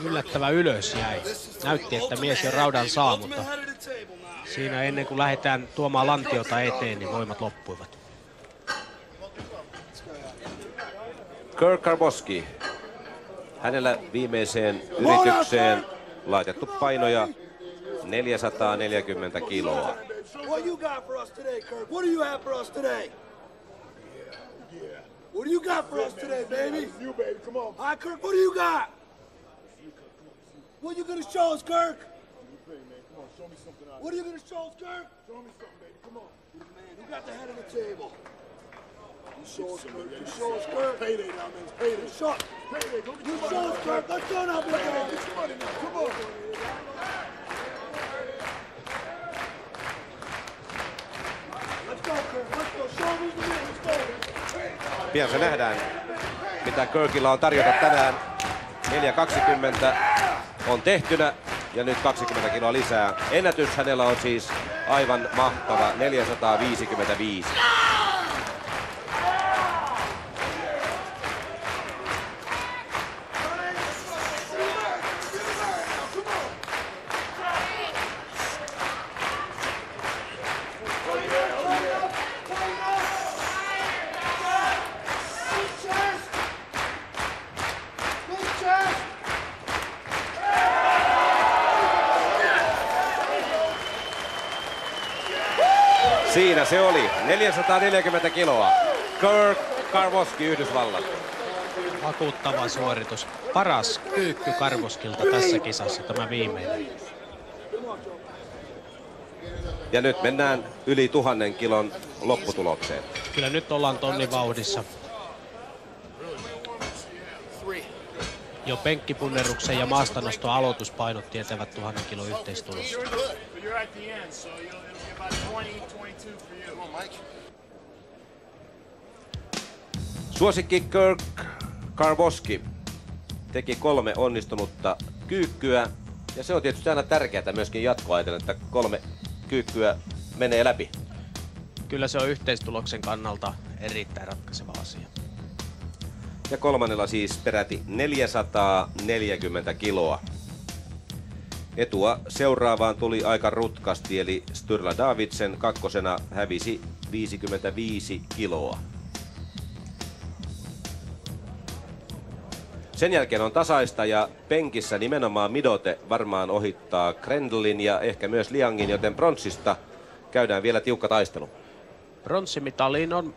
Yllättävä ylös jäi. Näytti, että mies jo raudan saa, mutta siinä ennen kuin lähdetään tuomaan lantiota eteen, niin voimat loppuivat. Kirk Karwoski. Hänellä viimeiseen yritykseen laitettu painoja 440 kiloa. What do you got for us today, Kirk? What do you have for us today? What do you got for us today, baby? You, baby, come on. All right, Kirk, what do you got? What are you gonna show us, Kirk? What are you gonna show us, Kirk? Show me something, baby. Come on. Man, you got the head of the table. You show us, Kirk. You show us, Kirk. Payday now, man. Payday. You show us, Kirk. Let's go now, big guy. Get your money now. Come on. Let's go, Kirk. Let's go. Show me the man. Let's go. Pian se nähdään, mitä Kirkillä on tarjota tänään. 4.20 on tehtynä ja nyt 20 kiloa lisää. Ennätys hänellä on siis aivan mahtava 455. Siinä se oli, 440 kiloa. Kirk Karwoski, Yhdysvallat. Vakuuttava suoritus. Paras kyykky Karwoskilta tässä kisassa, tämä viimeinen. Ja nyt mennään yli 1000 kilon lopputulokseen. Kyllä nyt ollaan tonnin vauhdissa. Jo penkkipunnerruksen ja maastanoston aloituspainot tietävät 1000 kilon yhteistulosta. Suosikki Kirk Karwoski teki 3 onnistunutta kyykkyä. Ja se on tietysti aina tärkeää myöskin jatkoa ajatellen, että 3 kyykkyä menee läpi. Kyllä se on yhteistuloksen kannalta erittäin ratkaiseva asia. Ja kolmannella siis peräti 440 kiloa. Etua seuraavaan tuli aika rutkasti, eli Sturla Davidsen kakkosena hävisi 55 kiloa. Sen jälkeen on tasaista ja penkissä nimenomaan Midote varmaan ohittaa Grendelin ja ehkä myös Liangin, joten pronssista käydään vielä tiukka taistelu. Pronssimitaliin on